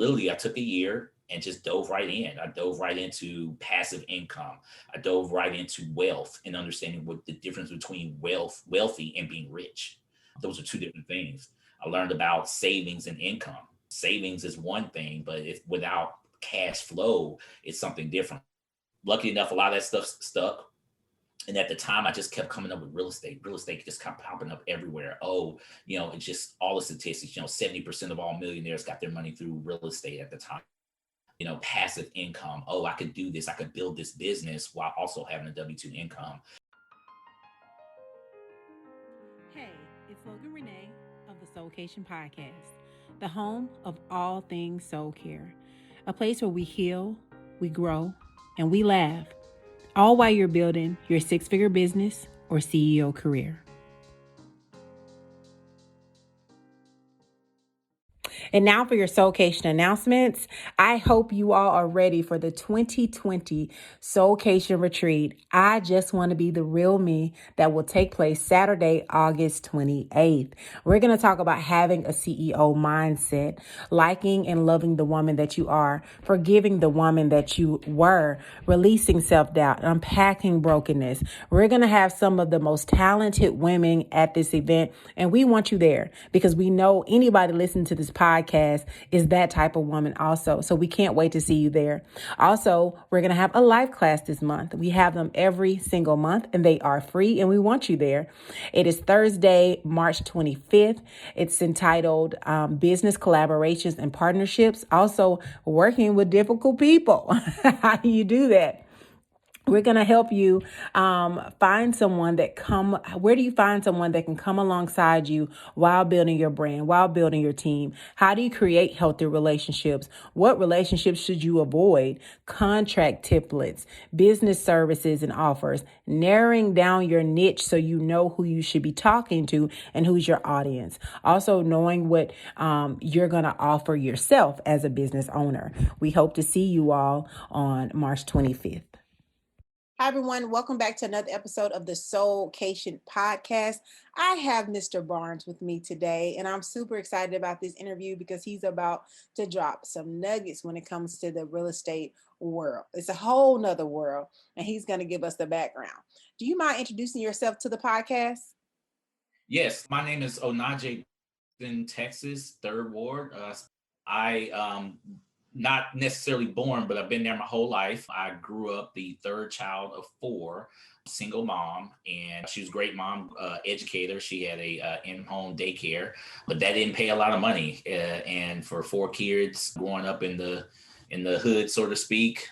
literally, I took a year and just dove right in. I dove right into passive income. I dove right into wealth and understanding what the difference between wealthy and being rich. Those are two different things. I learned about savings and income. Savings is one thing, but if without cash flow, it's something different. Lucky enough, a lot of that stuff stuck. And at the time, I just kept coming up with real estate. Real estate just kept popping up everywhere. Oh, it's just all the statistics. 70% of all millionaires got their money through real estate at the time. Passive income. Oh, I could do this. I could build this business while also having a W-2 income. Hey, it's Logan Renee of the Soulcation Podcast, the home of all things soul care, a place where we heal, we grow, and we laugh, all while you're building your six-figure business or CEO career. And now for your Soulcation announcements. I hope you all are ready for the 2020 Soulcation Retreat. I just want to be the real me that will take place Saturday, August 28th. We're going to talk about having a CEO mindset, liking and loving the woman that you are, forgiving the woman that you were, releasing self-doubt, unpacking brokenness. We're going to have some of the most talented women at this event, and we want you there because we know anybody listening to this podcast is that type of woman also. So we can't wait to see you there. Also, we're going to have a live class this month. We have them every single month and they are free and we want you there. It is Thursday, March 25th. It's entitled Business Collaborations and Partnerships. Also, working with difficult people. How do you do that? We're going to help you find someone where do you find someone that can come alongside you while building your brand, while building your team? How do you create healthy relationships? What relationships should you avoid? Contract templates, business services and offers, narrowing down your niche so you know who you should be talking to and who's your audience. Also knowing what you're going to offer yourself as a business owner. We hope to see you all on March 25th. Hi, everyone. Welcome back to another episode of the Soulcation Podcast. I have Mr. Barnes with me today, and I'm super excited about this interview because he's about to drop some nuggets when it comes to the real estate world. It's a whole nother world, and he's going to give us the background. Do you mind introducing yourself to the podcast? Yes, my name is Onaje in Texas, Third Ward. I not necessarily born, but I've been there my whole life. I grew up the third child of four, single mom, and she was a great mom, educator. She had a in-home daycare, but that didn't pay a lot of money. And for four kids growing up in the hood, so to speak,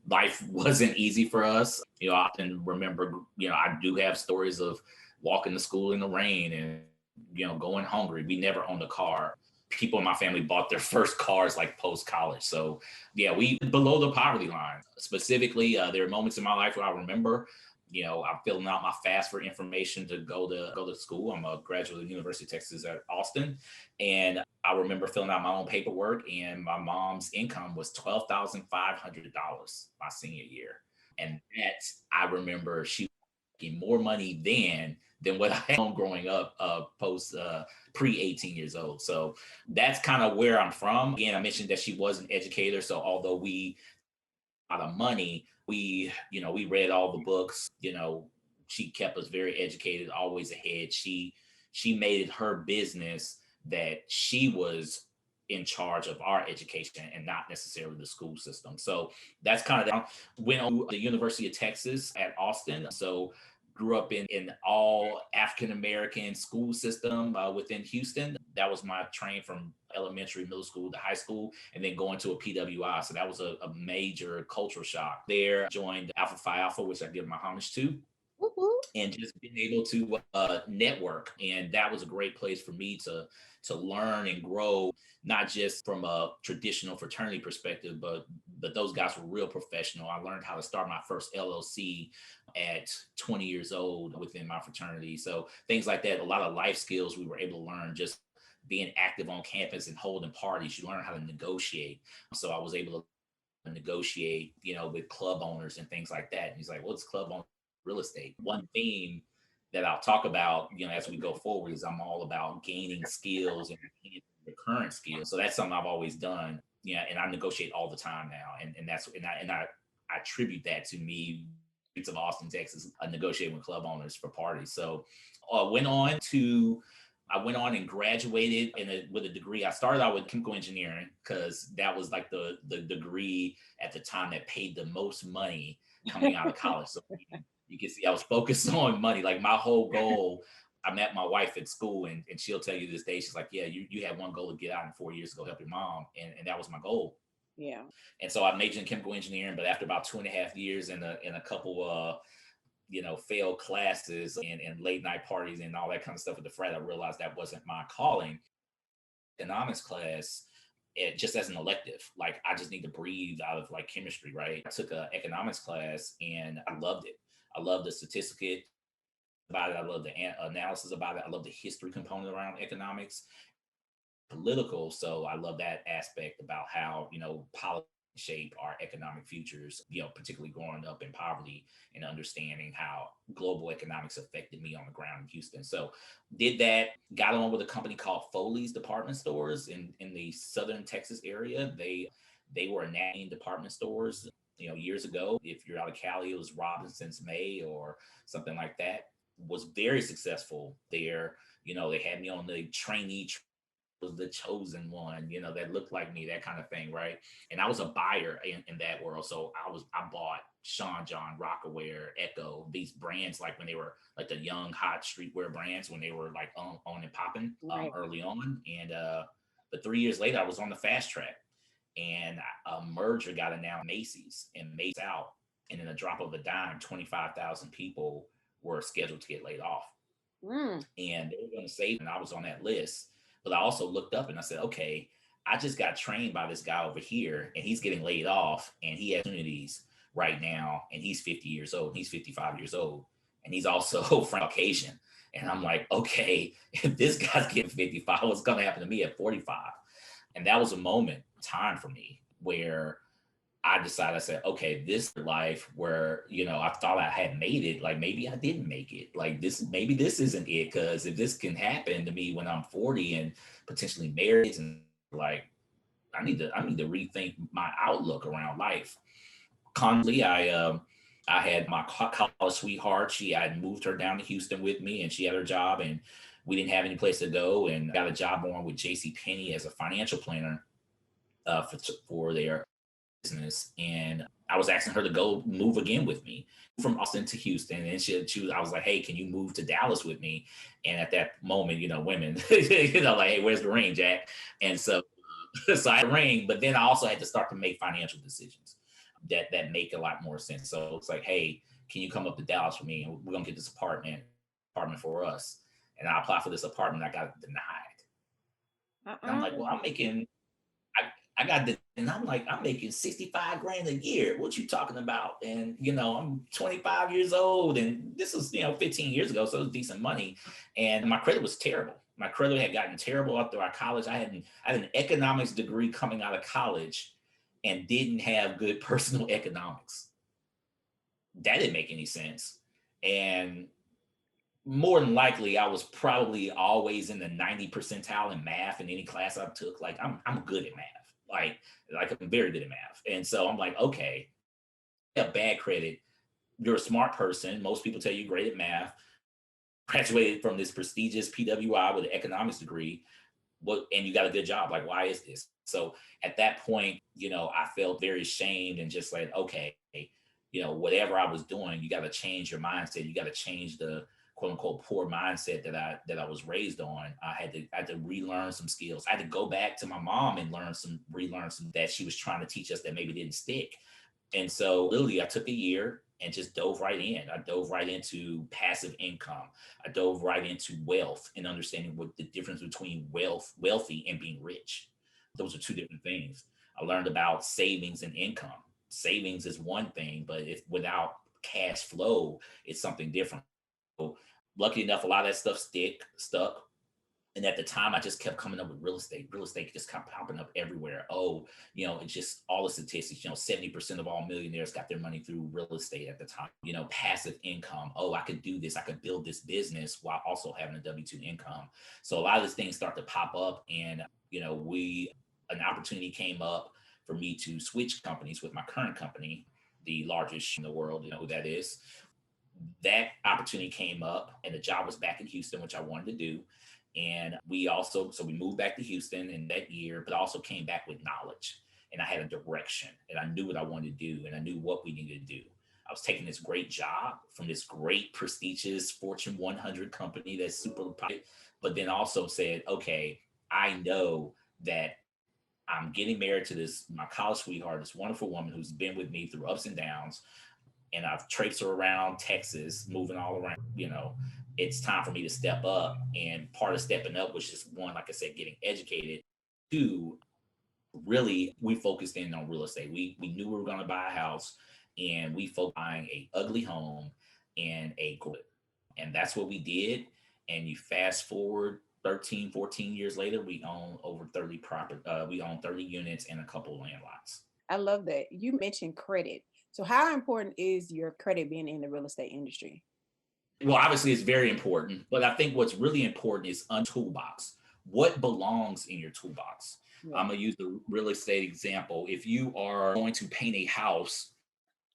life wasn't easy for us. I often remember, I do have stories of walking to school in the rain and, going hungry. We never owned a car. People in my family bought their first cars like post-college. So yeah, we below the poverty line. Specifically, there are moments in my life where I remember, I'm filling out my FAFSA information to go to school. I'm a graduate of the University of Texas at Austin. And I remember filling out my own paperwork and my mom's income was $12,500 my senior year. And I remember she was making more money than what I had growing up post pre 18 years old. So that's kind of where I'm from. Again, I mentioned that she was an educator. So although we had a lot of money, we read all the books, she kept us very educated, always ahead. She made it her business that she was in charge of our education and not necessarily the school system. So that's kind of went on to the University of Texas at Austin. So grew up in all African-American school system within Houston. That was my train from elementary, middle school to high school, and then going to a PWI. So that was a major cultural shock. There, joined Alpha Phi Alpha, which I give my homage to. And just being able to network. And that was a great place for me to learn and grow, not just from a traditional fraternity perspective, but those guys were real professional. I learned how to start my first LLC at 20 years old within my fraternity. So things like that, a lot of life skills we were able to learn just being active on campus and holding parties. You learn how to negotiate. So I was able to negotiate, with club owners and things like that. And he's like, what's club owner? Real estate. One theme that I'll talk about, as we go forward is I'm all about gaining skills and the current skills. So that's something I've always done. Yeah, and I negotiate all the time now, and that's I attribute that to me streets of Austin, Texas, negotiating with club owners for parties. So went on to I went on and graduated with a degree. I started out with chemical engineering because that was like the degree at the time that paid the most money coming out of college. So you can see I was focused on money. Like my whole goal, I met my wife at school, and she'll tell you this day, she's like, yeah, you had one goal to get out in 4 years to go help your mom. And that was my goal. Yeah. And so I majored in chemical engineering, but after about 2.5 years and a couple failed classes and late night parties and all that kind of stuff with the frat, I realized that wasn't my calling. Economics class, just as an elective, like I just need to breathe out of like chemistry, right? I took an economics class and I loved it. I love the statistic about it. I love the analysis about it. I love the history component around economics, political. So I love that aspect about how, politics shape our economic futures, particularly growing up in poverty and understanding how global economics affected me on the ground in Houston. So did that, got on with a company called Foley's Department Stores in the Southern Texas area. They were named department stores, years ago. If you're out of Cali, it was Robinson's May or something like that. Was very successful there. They had me on the trainee was the chosen one, that looked like me, that kind of thing, right? And I was a buyer in that world. So I bought Sean John, Rockaware, Echo, these brands like when they were like the young hot streetwear brands when they were like on and popping early on. And but 3 years later, I was on the fast track, and a merger got announced, Macy's and Macy's out, and in a drop of a dime, 25,000 people were scheduled to get laid off. And they were going to save, and I was on that list. But I also looked up and I said, okay, I just got trained by this guy over here, and he's getting laid off, and he has opportunities right now, and he's 50 years old, and he's 55 years old, and he's also from Caucasian. And I'm like, okay, if this guy's getting 55, what's going to happen to me at 45? And that was a moment in time for me where I decided, I said, okay, this life where, I thought I had made it, like maybe I didn't make it. Like maybe this isn't it. Cause if this can happen to me when I'm 40 and potentially married, and like, I need to rethink my outlook around life. Constantly, I had my college sweetheart. I had moved her down to Houston with me, and she had her job, and we didn't have any place to go, and got a job on with JCPenney as a financial planner for their business. And I was asking her to go move again with me from Austin to Houston. And I was like, hey, can you move to Dallas with me? And at that moment, women, like, hey, where's the ring, Jack? And so I had a ring, but then I also had to start to make financial decisions that make a lot more sense. So it's like, hey, can you come up to Dallas with me? And we're going to get this apartment for us. And I applied for this apartment. I got denied. And I'm like, well, I got the, and I'm like, I'm making 65 grand a year. What you talking about? And, I'm 25 years old, and this was, 15 years ago. So it was decent money. And my credit was terrible. My credit had gotten terrible after our college. I had an economics degree coming out of college and didn't have good personal economics. That didn't make any sense. And more than likely, I was probably always in the 90 percentile in math in any class I took. Like I'm good at math. Like I'm very good at math. And so I'm like, okay, you have bad credit. You're a smart person. Most people tell you great at math. Graduated from this prestigious PWI with an economics degree. And you got a good job. Like, why is this? So at that point, I felt very ashamed and just like, okay, whatever I was doing, you got to change your mindset. You got to change the quote unquote poor mindset that I was raised on. I had to relearn some skills. I had to go back to my mom and relearn some that she was trying to teach us that maybe didn't stick. And so literally I took a year and just dove right in. I dove right into passive income. I dove right into wealth and understanding what the difference between wealthy and being rich. Those are two different things. I learned about savings and income. Savings is one thing, but if without cash flow, it's something different. So lucky enough, a lot of that stuff stuck. And at the time, I just kept coming up with real estate. Real estate just kept popping up everywhere. Oh, it's just all the statistics. 70% of all millionaires got their money through real estate at the time. Passive income. Oh, I could do this. I could build this business while also having a W-2 income. So a lot of these things start to pop up. And, an opportunity came up for me to switch companies with my current company, the largest in the world, you know who that is. That opportunity came up and the job was back in Houston, which I wanted to do. And so we moved back to Houston in that year, but also came back with knowledge. And I had a direction and I knew what I wanted to do and I knew what we needed to do. I was taking this great job from this great prestigious Fortune 100 company that's super private, but then also said, okay, I know that I'm getting married to my college sweetheart, this wonderful woman who's been with me through ups and downs, and I've traipsed around Texas, moving all around. It's time for me to step up. And part of stepping up was just one, like I said, getting educated. Two, really, we focused in on real estate. We knew we were going to buy a house, and we focused on buying a ugly home and and that's what we did. And you fast forward 13, 14 years later, we own over 30 property. We own 30 units and a couple land lots. I love that. You mentioned credit. So how important is your credit being in the real estate industry? Well, obviously it's very important, but I think what's really important is toolbox. What belongs in your toolbox? Yeah. I'm going to use the real estate example. If you are going to paint a house,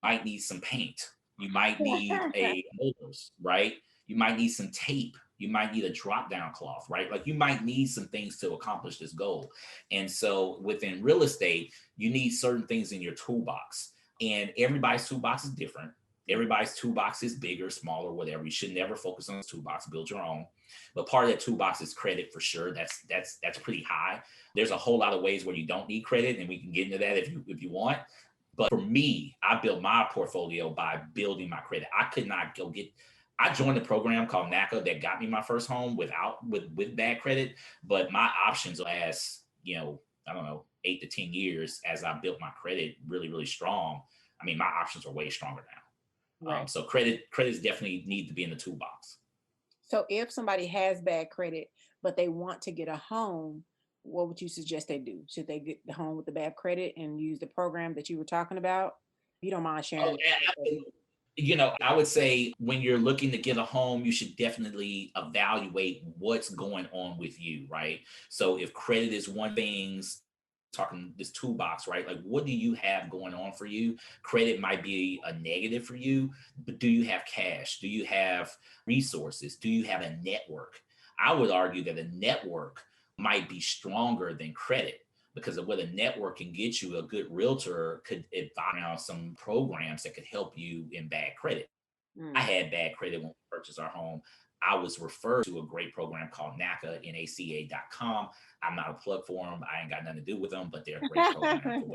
you might need some paint. You might need a molders, right? You might need some tape. You might need a drop down cloth, right? Like you might need some things to accomplish this goal. And so within real estate, you need certain things in your toolbox, and everybody's toolbox is different. Everybody's toolbox is bigger, smaller, whatever. You should never focus on this toolbox, build your own. But part of that toolbox is credit for sure. That's pretty high. There's a whole lot of ways where you don't need credit, and we can get into that if you want. But for me, I built my portfolio by building my credit. I could not I joined a program called NACA that got me my first home with bad credit, but my options last, I don't know, 8 to 10 years as I built my credit really, really strong. I mean, my options are way stronger now. Right. So credits definitely need to be in the toolbox. So if somebody has bad credit, but they want to get a home, what would you suggest they do? Should they get the home with the bad credit and use the program that you were talking about? If you don't mind sharing. I would say when you're looking to get a home, you should definitely evaluate what's going on with you, right? So if credit is one thing, talking this toolbox, right? Like what do you have going on for you? Credit might be a negative for you, but do you have cash? Do you have resources? Do you have a network? I would argue that a network might be stronger than credit, because of what a network can get you. A good realtor could advise on some programs that could help you in bad credit. I had bad credit when we purchased our home. I was referred to a great program called NACA, NACA.com. I'm not a plug for them. I ain't got nothing to do with them, but they're a great program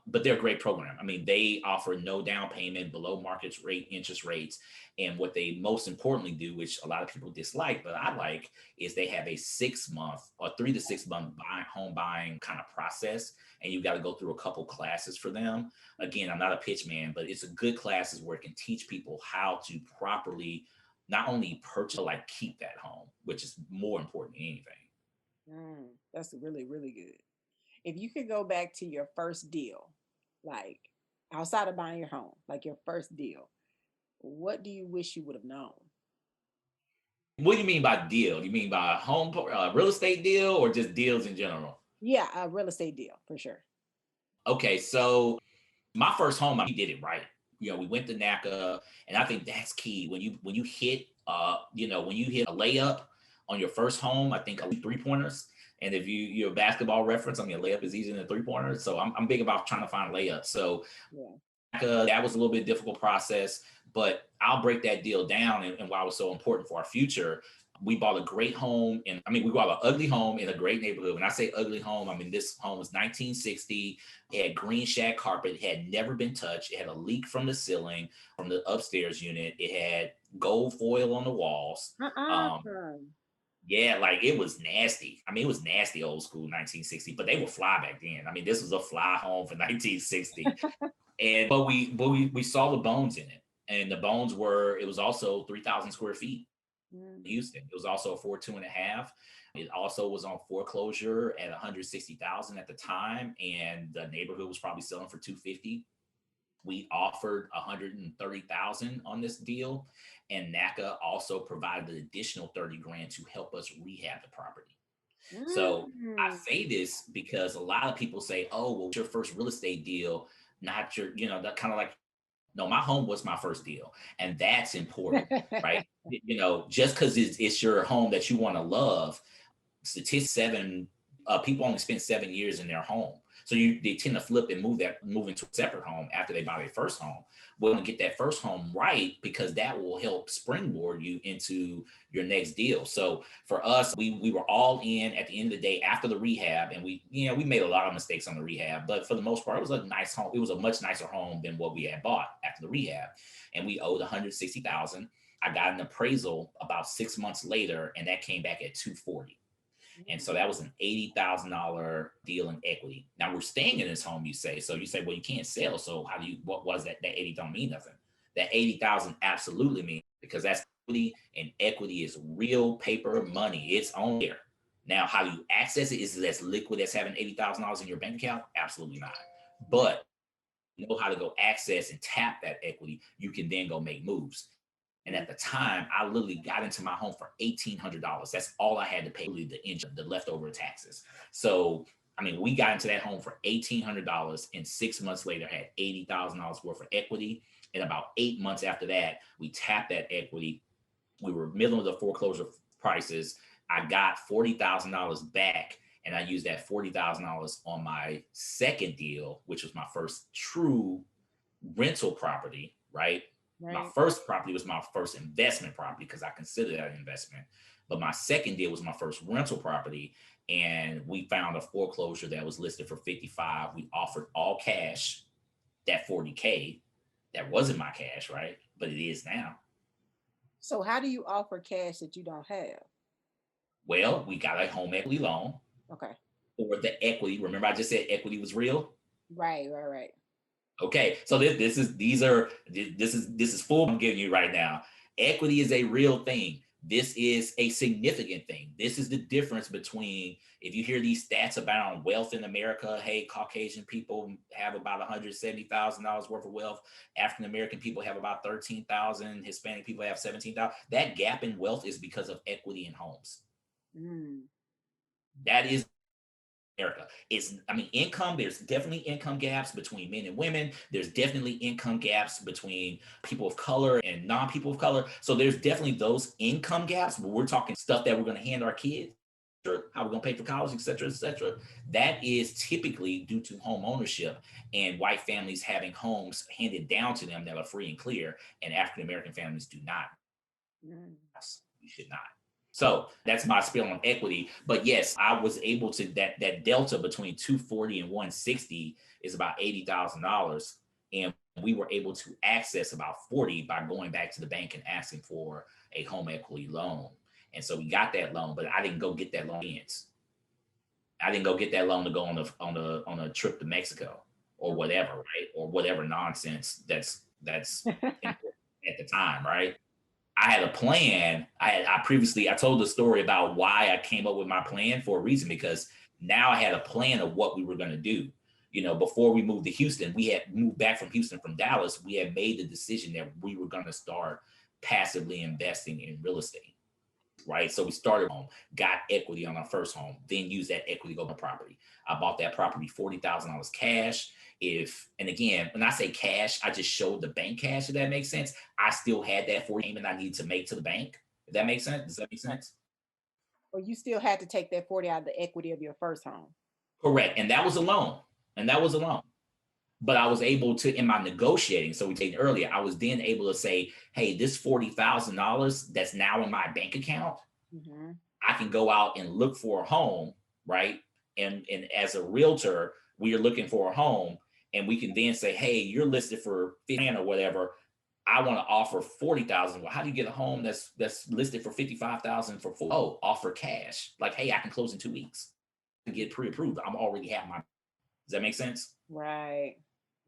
but they're a great program. I mean, they offer no down payment, below market rate interest rates. And what they most importantly do, which a lot of people dislike, but I like, is they have a 6-month or 3 to 6 month home buying kind of process. And you've got to go through a couple classes for them. Again, I'm not a pitch man, but it's a good classes where it can teach people how to properly not only purchase, but like keep that home, which is more important than anything. That's really, really good. If you could go back to your first deal, like outside of buying your home, like your first deal, what do you wish you would have known? What do you mean by deal? Do you mean by home, real estate deal, or just deals in general? Yeah, a real estate deal for sure. Okay, so my first home, we did it right. We went to NACA, and I think that's key. When you hit, when you hit a layup on your first home, I think 3-pointers. And if you're a basketball reference, I mean, a layup is easier than a 3-pointer. So I'm big about trying to find layups. So that was a little bit difficult process, but I'll break that deal down and why it was so important for our future. We bought a great home, and we bought an ugly home in a great neighborhood. When I say ugly home, I mean this home was 1960. It had green shag carpet. It had never been touched. It had a leak from the ceiling from the upstairs unit. It had gold foil on the walls. Yeah, like it was nasty. It was nasty old school 1960, but they were fly back then. This was a fly home for 1960. But we saw the bones in it. And the bones it was also 3,000 square feet in Houston. It was also a 4.2.5. It also was on foreclosure at 160,000 at the time. And the neighborhood was probably selling for 250. We offered 130,000 on this deal, and NACA also provided an additional 30 grand to help us rehab the property. So I Mm. say this because a lot of people say, oh, well, your first real estate deal, not your, that kind of like, no, my home was my first deal. And that's important, right? Just because it's your home that you want to love, statistics people only spend 7 years in their home. So they tend to flip and move into a separate home after they buy their first home. We want to get that first home right because that will help springboard you into your next deal. So for us, we were all in at the end of the day after the rehab, and we made a lot of mistakes on the rehab, but for the most part, it was a nice home. It was a much nicer home than what we had bought after the rehab, and we owed $160,000. I got an appraisal about 6 months later, and that came back at 240. And so that was an $80,000 deal in equity. Now we're staying in this home, you say. So you say, well, you can't sell. So what was that? That 80 don't mean nothing. That 80,000 absolutely means, because that's equity, and equity is real paper money. It's on there. Now, how you access it, is it as liquid as having $80,000 in your bank account? Absolutely not. But you know how to go access and tap that equity, you can then go make moves. And at the time, I literally got into my home for $1,800. That's all I had to pay, really, the leftover taxes. So, I mean, we got into that home for $1,800, and 6 months later had $80,000 worth of equity. And about 8 months after that, we tapped that equity. We were middle of the foreclosure prices. I got $40,000 back, and I used that $40,000 on my second deal, which was my first true rental property, right? My first property was my first investment property because I consider that an investment. But my second deal was my first rental property. And we found a foreclosure that was listed for 55. We offered all cash, that 40K. That wasn't my cash, right? But it is now. So how do you offer cash that you don't have? Well, we got a home equity loan. Okay. For the equity. Remember, I just said equity was real? Right. Okay, so this is full I'm giving you right now. Equity is a real thing. This is a significant thing. This is the difference between, if you hear these stats about wealth in America, hey, Caucasian people have about $170,000 worth of wealth. African American people have about 13,000. Hispanic people have 17,000. That gap in wealth is because of equity in homes. That is America. Income, there's definitely income gaps between men and women. There's definitely income gaps between people of color and non-people of color. So there's definitely those income gaps, but we're talking stuff that we're going to hand our kids, how we're going to pay for college, et cetera, et cetera. That is typically due to home ownership and white families having homes handed down to them that are free and clear, and African-American families do not. You should not. So that's my spiel on equity. But yes, I was able to, that delta between 240 and 160 is about $80,000. And we were able to access about 40 by going back to the bank and asking for a home equity loan. And so we got that loan, but I didn't go get that loan. I didn't go get that loan to go on a trip to Mexico or whatever, right? Or whatever nonsense that's at the time, right? I had a plan. I told the story about why I came up with my plan for a reason, because now I had a plan of what we were going to do. Before we moved to Houston, we had moved back from Houston from Dallas. We had made the decision that we were going to start passively investing in real estate. Right. So we started home, got equity on our first home, then used that equity to go buy property. I bought that property $40,000 cash. And again, when I say cash, I just showed the bank cash, if that makes sense. I still had that 40 payment I need to make to the bank. If that makes sense. Does that make sense? Or you still had to take that 40 out of the equity of your first home. Correct. And that was a loan. But I was able to, in my negotiating, so we talked earlier, I was then able to say, hey, this $40,000 that's now in my bank account, I can go out and look for a home, right? And as a realtor, we are looking for a home, and we can then say, hey, you're listed for 50 or whatever. I want to offer 40,000. Well, how do you get a home that's listed for 55,000 for full? Oh, offer cash. Like, hey, I can close in 2 weeks to get pre-approved. I'm already have my. Does that make sense? Right.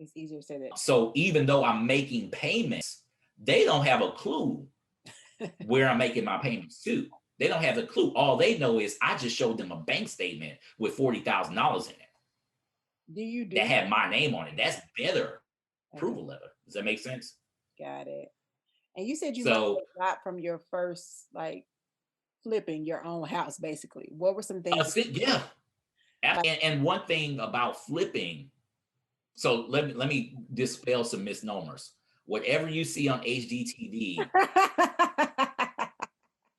It's easier to say that. So even though I'm making payments, they don't have a clue where I'm making my payments to. They don't have a clue. All they know is I just showed them a bank statement with $40,000 in it. That had my name on it? That's better approval letter. Does that make sense? Got it. And you said you learned a lot from your first flipping your own house, basically? What were some things? Yeah. And one thing about flipping, so let me dispel some misnomers. Whatever you see on HGTV,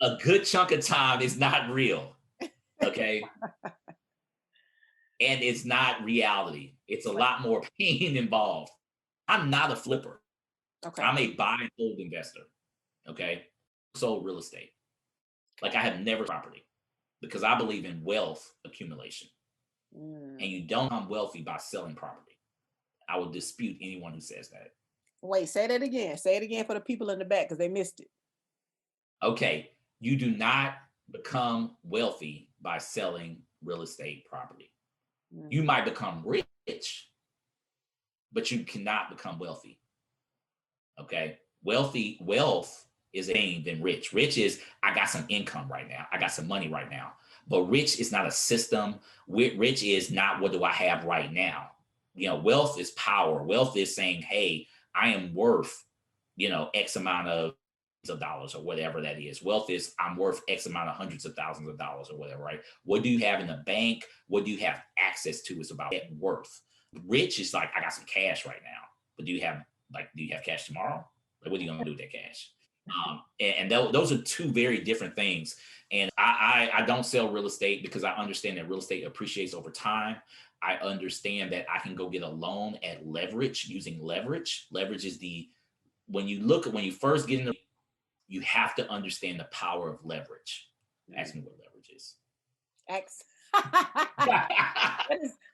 a good chunk of time is not real. Okay. And it's not reality. It's a lot more pain involved. I'm not a flipper. Okay. I'm a buy and hold investor. Okay. Sold real estate. Like I have never property because I believe in wealth accumulation. And you don't become wealthy by selling property. I would dispute anyone who says that. Wait, say that again. Say it again for the people in the back because they missed it. Okay. You do not become wealthy by selling real estate property. You might become rich, but you cannot become wealthy. Okay. Wealth is a thing than rich. Rich is, I got some income right now. I got some money right now. But rich is not a system. Rich is not what do I have right now. You know, wealth is power. Wealth is saying, hey, I am worth, X amount of dollars or whatever that is. Wealth is I'm worth X amount of hundreds of thousands of dollars or whatever, right? What do you have in the bank? What do you have access to is about net worth. Rich is like, I got some cash right now, but do you have cash tomorrow? Like, what are you going to do with that cash? And those are two very different things. And I don't sell real estate because I understand that real estate appreciates over time. I understand that I can go get a loan at leverage using leverage. Leverage is when you first get into, you have to understand the power of leverage. Ask me what leverage is.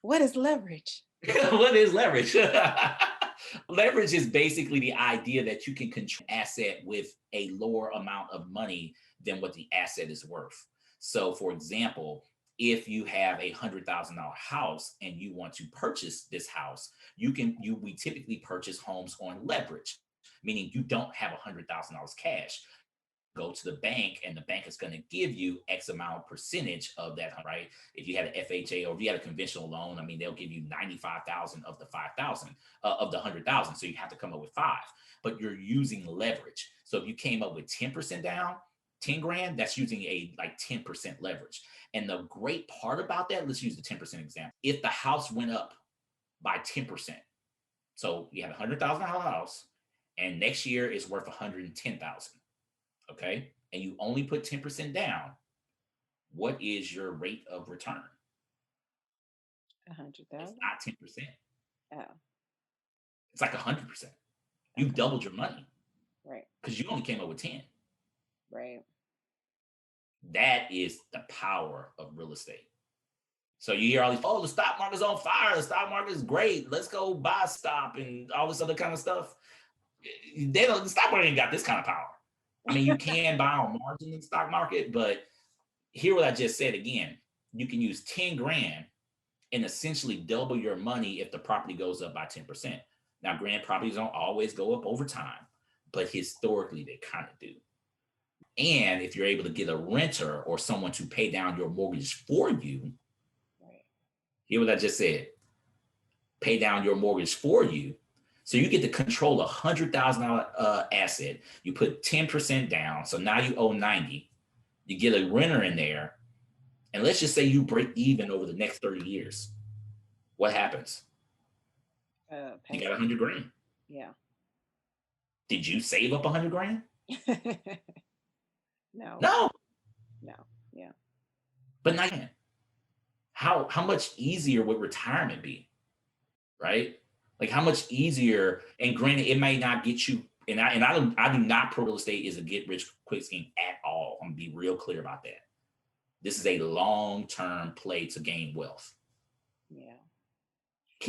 What is leverage? What is leverage? Leverage is basically the idea that you can control an asset with a lower amount of money than what the asset is worth. So, for example, if you have a $100,000 house and you want to purchase this house, we typically purchase homes on leverage, meaning you don't have $100,000 cash. Go to the bank and the bank is going to give you X amount percentage of that, right? If you had an FHA or if you had a conventional loan, I mean, they'll give you 95,000 of the 5,000 of the 100,000. So you have to come up with 5, but you're using leverage. So if you came up with 10% down, 10 grand, that's using a 10% leverage. And the great part about that, let's use the 10% example. If the house went up by 10%, so you have a $100,000 house and next year is worth 110,000. Okay. And you only put 10% down. What is your rate of return? 100,000. It's not 10%. Oh. It's like 100%. You've doubled your money. Right. Because you only came up with 10. Right. That is the power of real estate. So you hear all these, the stock market's on fire. The stock market is great. Let's go buy stock and all this other kind of stuff. The stock market ain't got this kind of power. I mean, you can buy on margin in the stock market, but hear what I just said again. You can use 10 grand and essentially double your money if the property goes up by 10%. Now, granted, properties don't always go up over time, but historically they kind of do. And if you're able to get a renter or someone to pay down your mortgage for you, right. Hear what I just said. Pay down your mortgage for you. So you get to control a $100,000 asset. You put 10% down. So now you owe 90. You get a renter in there. And let's just say you break even over the next 30 years. What happens? You got 100 grand. Yeah. Did you save up 100 grand? No. Yeah. But now, how much easier would retirement be? Right? Like how much easier, and granted, it may not get you, and I do not pro real estate is a get rich quick scheme at all. I'm gonna be real clear about that. This is a long-term play to gain wealth. Yeah.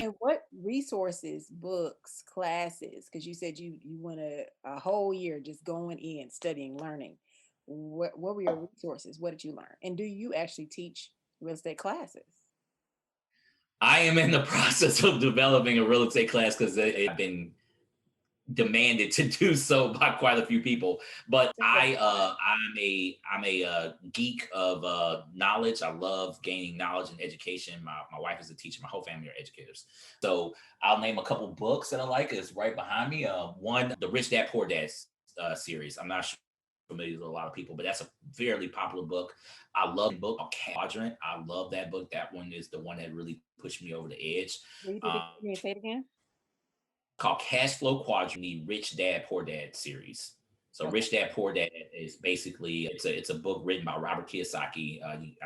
And what resources, books, classes, because you said you went a whole year just going in, studying, learning. What were your resources? What did you learn? And do you actually teach real estate classes? I am in the process of developing a real estate class because I've been demanded to do so by quite a few people. But I'm a geek of knowledge. I love gaining knowledge and education. My wife is a teacher. My whole family are educators. So I'll name a couple books that I like. It's right behind me. One, the Rich Dad Poor Dad series. I'm not sure familiar with a lot of people, but that's a fairly popular book. I love the book Quadrant. I love that book. That one is the one that really pushed me over the edge. Read it again. Say it again. Called Cash Flow Quadrant, the Rich Dad Poor Dad series. So okay. Rich Dad Poor Dad is basically it's a book written by Robert Kiyosaki.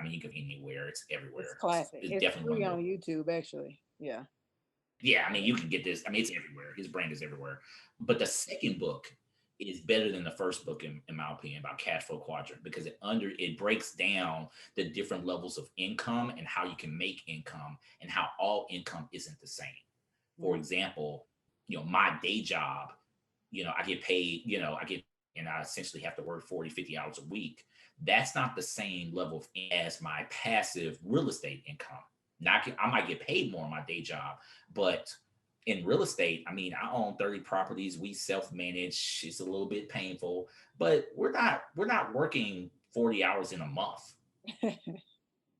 You can anywhere, it's everywhere. It's classic. It's definitely free on YouTube, actually. Yeah. Yeah, you can get this. It's everywhere. His brand is everywhere. But the second book is better than the first book, in my opinion, about Cash Flow Quadrant, because it breaks down the different levels of income and how you can make income and how all income isn't the same. For example, my day job, I get paid, and I essentially have to work 40, 50 hours a week. That's not the same level as my passive real estate income. Now, I might get paid more on my day job, but in real estate, I own 30 properties. We self-manage. It's a little bit painful, but we're not working 40 hours in a month.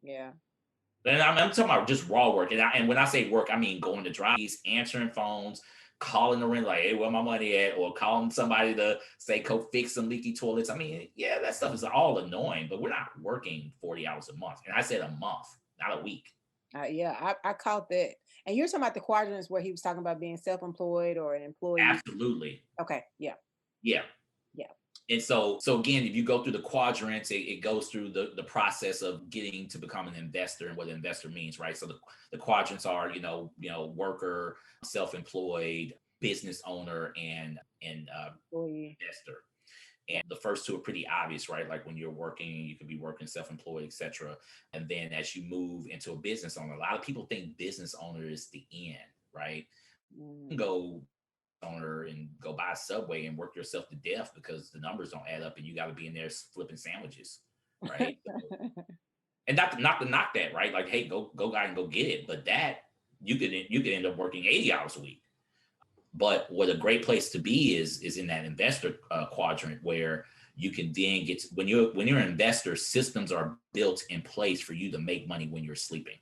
Yeah. And I'm talking about just raw work. And when I say work, I mean going to drives, answering phones, calling the rent, like, hey, where my money at? Or calling somebody to say, go fix some leaky toilets. Yeah, that stuff is all annoying, but we're not working 40 hours a month. And I said a month, not a week. Yeah, I caught that. And you're talking about the quadrants where he was talking about being self-employed or an employee. Absolutely. Okay. Yeah. Yeah. Yeah. And so again, if you go through the quadrants, it goes through the process of getting to become an investor and what an investor means, right? So the quadrants are, worker, self-employed, business owner, and investor. And the first two are pretty obvious, right? Like when you're working, you could be working self-employed, etc. And then as you move into a business owner, a lot of people think business owner is the end, right? You can go owner and go buy a Subway and work yourself to death because the numbers don't add up and you got to be in there flipping sandwiches, right? And not to knock that, right? Like, hey, go out and go get it. But that you could end up working 80 hours a week. But what a great place to be is in that investor quadrant, where you can then when you're an investor, systems are built in place for you to make money when you're sleeping.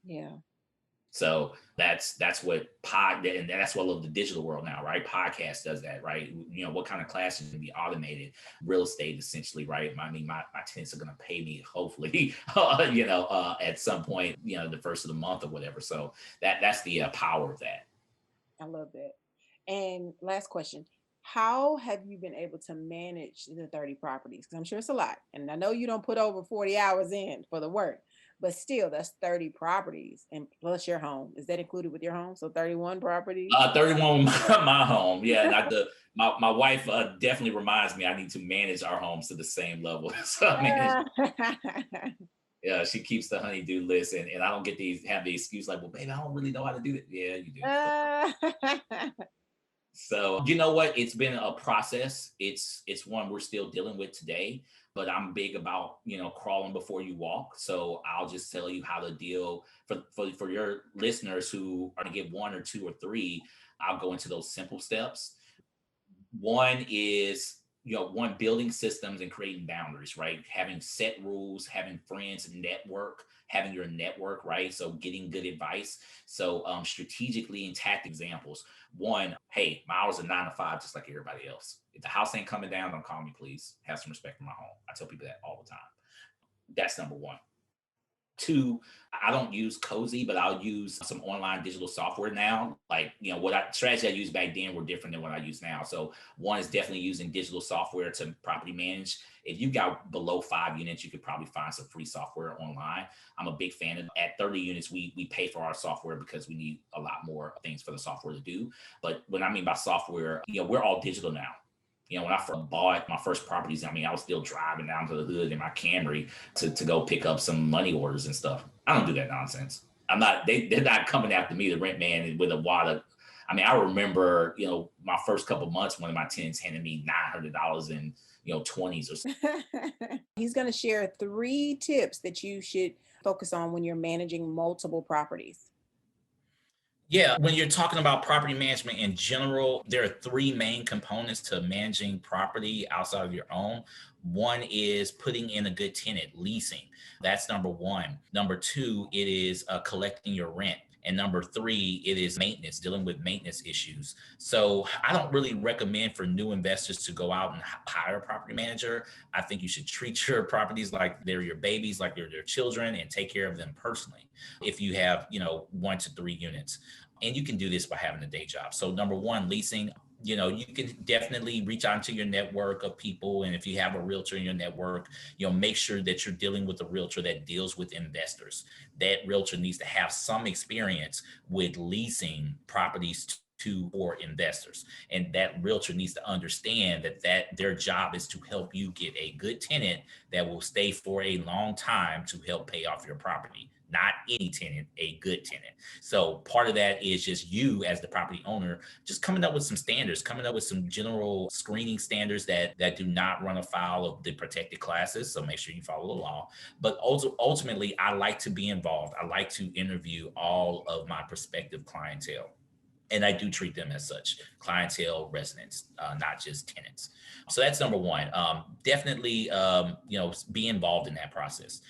Yeah. So that's what and that's what I love the digital world now, right? Podcast does that, right? What kind of classes can be automated? Real estate, essentially, right? My tenants are going to pay me, hopefully, at some point, the first of the month or whatever. So that's the power of that. I love that. And last question, how have you been able to manage the 30 properties? Because I'm sure it's a lot. And I know you don't put over 40 hours in for the work, but still that's 30 properties and plus your home. Is that included with your home? So 31 properties? 31 my home. Yeah. My wife definitely reminds me I need to manage our homes to the same level. So yeah, she keeps the honey-do list, and I don't have the excuse like, well, baby, I don't really know how to do it. Yeah, you do. So you know what? It's been a process. It's one we're still dealing with today, but I'm big about, crawling before you walk. So I'll just tell you how to deal for your listeners who are to get one or two or three. I'll go into those simple steps. One is, building systems and creating boundaries, right? Having set rules, having friends, network, having your network, right? So getting good advice. So strategically and tactical examples. One, hey, my hours are 9 to 5, just like everybody else. If the house ain't coming down, don't call me, please. Have some respect for my home. I tell people that all the time. That's number one. Two, I don't use Cozy, but I'll use some online digital software now. Like, strategy I used back then were different than what I use now. So one is definitely using digital software to property manage. If you got below 5 units, you could probably find some free software online. I'm a big fan of at 30 units, we pay for our software because we need a lot more things for the software to do. But what I mean by software, we're all digital now. When I first bought my first properties, I was still driving down to the hood in my Camry to go pick up some money orders and stuff. I don't do that nonsense. They're not coming after me, the rent man, with a wad of, I remember, my first couple of months, one of my tenants handed me $900 in, 20s or something. He's going to share 3 tips that you should focus on when you're managing multiple properties. Yeah, when you're talking about property management in general, there are 3 main components to managing property outside of your own. One is putting in a good tenant, leasing. That's number one. Number 2, it is collecting your rent. And number three, it is maintenance, dealing with maintenance issues. So I don't really recommend for new investors to go out and hire a property manager. I think you should treat your properties like they're your babies, like they're your children, and take care of them personally. If you have, 1 to 3 units, and you can do this by having a day job. So number one, leasing. You can definitely reach out to your network of people. And if you have a realtor in your network, make sure that you're dealing with a realtor that deals with investors. That realtor needs to have some experience with leasing properties for investors. And that realtor needs to understand that their job is to help you get a good tenant that will stay for a long time to help pay off your property. Not any tenant, a good tenant. So part of that is just you as the property owner, just coming up with some standards, coming up with some general screening standards that do not run afoul of the protected classes. So make sure you follow the law. But also, ultimately, I like to be involved. I like to interview all of my prospective clientele. And I do treat them as such, clientele, residents, not just tenants. So that's number one. Definitely, be involved in that process.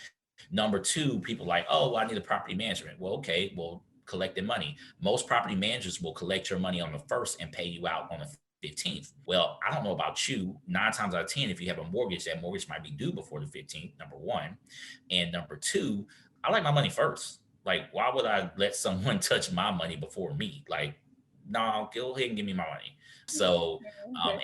Number two, people like, oh, well, I need a property management. Well, okay, well, collecting money. Most property managers will collect your money on the 1st and pay you out on the 15th. Well, I don't know about you. 9 times out of 10, if you have a mortgage, that mortgage might be due before the 15th, number one. And number two, I like my money first. Like, why would I let someone touch my money before me? Like, no, go ahead and give me my money. So,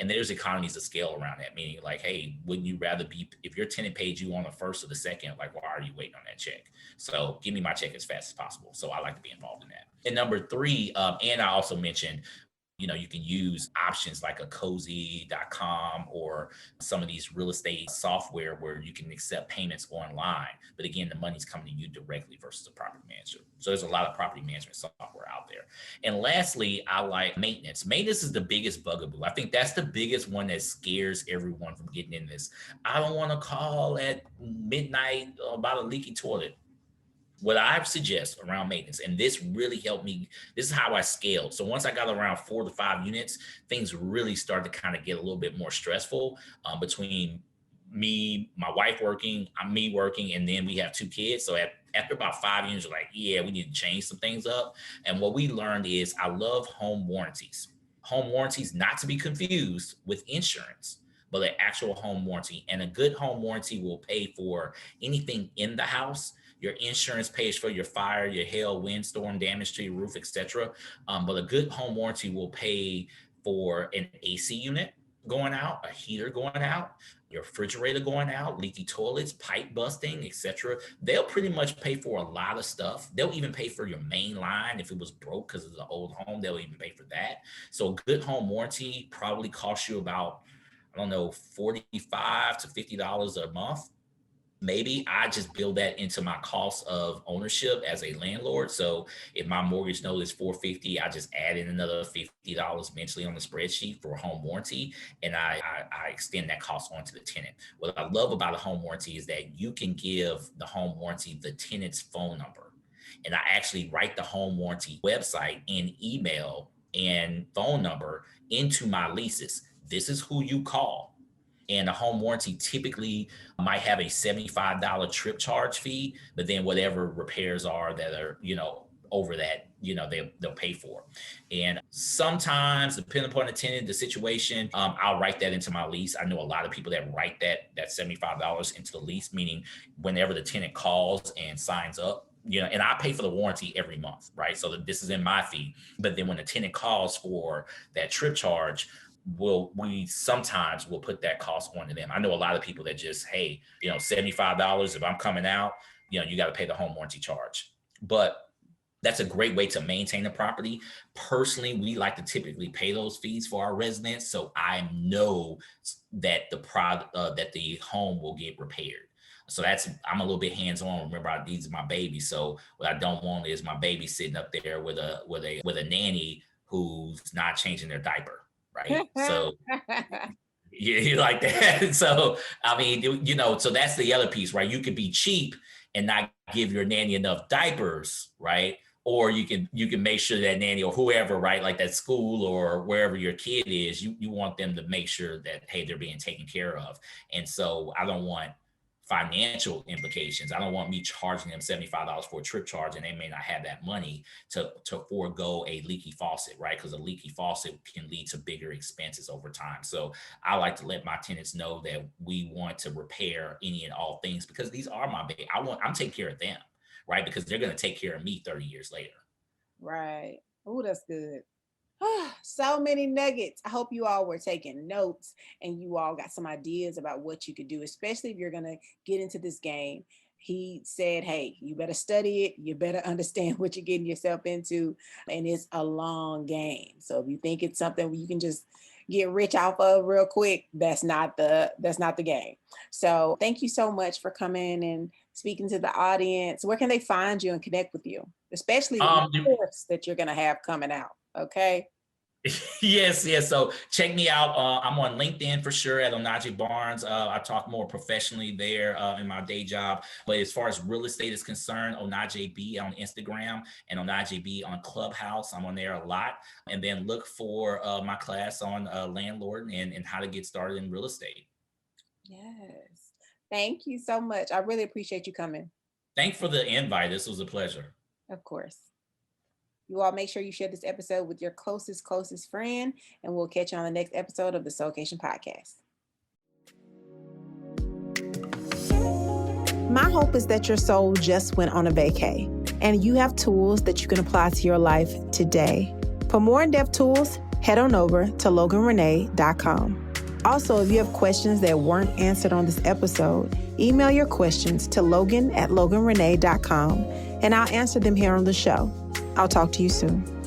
and there's economies of scale around that, meaning like, hey, wouldn't you rather be, if your tenant paid you on the 1st or the 2nd, like, why are you waiting on that check? So give me my check as fast as possible. So I like to be involved in that. And number three, and I also mentioned, you can use options like a cozy.com or some of these real estate software where you can accept payments online. But again, the money's coming to you directly versus a property manager. So there's a lot of property management software out there. And lastly, I like maintenance. Maintenance is the biggest bugaboo. I think that's the biggest one that scares everyone from getting in this. I don't want to call at midnight about a leaky toilet. What I suggest around maintenance, and this really helped me, this is how I scaled. So once I got around 4 to 5 units, things really started to kind of get a little bit more stressful between me, my wife working, me working, and then we have 2 kids. So after about 5 units, we're like, yeah, we need to change some things up. And what we learned is I love home warranties. Home warranties, not to be confused with insurance, but an actual home warranty. And a good home warranty will pay for anything in the house. Your insurance pays for your fire, your hail, windstorm damage to your roof, etc. But a good home warranty will pay for an AC unit going out, a heater going out, your refrigerator going out, leaky toilets, pipe busting, etc. They'll pretty much pay for a lot of stuff. They'll even pay for your main line if it was broke because it's an old home. They'll even pay for that. So a good home warranty probably costs you about, I don't know, $45 to $50 a month. Maybe I just build that into my cost of ownership as a landlord. So if my mortgage note is $450, I just add in another $50 mentally on the spreadsheet for a home warranty, and I extend that cost onto the tenant. What I love about a home warranty is that you can give the home warranty the tenant's phone number, and I actually write the home warranty website and email and phone number into my leases. This is who you call. And a home warranty typically might have a $75 trip charge fee, but then whatever repairs are that are, over that, they'll pay for. And sometimes, depending upon the tenant, the situation, I'll write that into my lease. I know a lot of people that write that $75 into the lease, meaning whenever the tenant calls and signs up, and I pay for the warranty every month, right? So this is in my fee. But then when the tenant calls for that trip charge, we sometimes will put that cost onto them. I know a lot of people that just, hey, $75 if I'm coming out, you got to pay the home warranty charge. But that's a great way to maintain the property. Personally, we like to typically pay those fees for our residents, so I know that that the home will get repaired. So I'm a little bit hands-on. Remember, these are my babies. So what I don't want is my baby sitting up there with a nanny who's not changing their diaper. Right. So you like that. So, I mean, so that's the other piece, right? You could be cheap and not give your nanny enough diapers, right? Or you can make sure that nanny or whoever, right, like that school or wherever your kid is, you want them to make sure that, hey, they're being taken care of. And so I don't want financial implications. I don't want me charging them $75 for a trip charge and they may not have that money to forego a leaky faucet, right? Because a leaky faucet can lead to bigger expenses over time. So I like to let my tenants know that we want to repair any and all things because these are my baby. I'm taking care of them, right? Because they're going to take care of me 30 years later. Right. Oh, that's good. So many nuggets. I hope you all were taking notes and you all got some ideas about what you could do, especially if you're going to get into this game. He said, hey, you better study it. You better understand what you're getting yourself into. And it's a long game. So if you think it's something you can just get rich off of real quick, that's not the game. So thank you so much for coming and speaking to the audience. Where can they find you and connect with you, especially with the course that you're going to have coming out? Okay. Yes. So check me out. I'm on LinkedIn for sure at Onaje Barnes. I talk more professionally there in my day job. But as far as real estate is concerned, Onaje B on Instagram and Onaje B on Clubhouse. I'm on there a lot. And then look for my class on landlord and how to get started in real estate. Yes. Thank you so much. I really appreciate you coming. Thanks for the invite. This was a pleasure. Of course. You all make sure you share this episode with your closest friend, and we'll catch you on the next episode of the Soulcation Podcast. My hope is that your soul just went on a vacay, and you have tools that you can apply to your life today. For more in-depth tools, head on over to loganrenee.com. Also, if you have questions that weren't answered on this episode, email your questions to logan@loganrenee.com, and I'll answer them here on the show. I'll talk to you soon.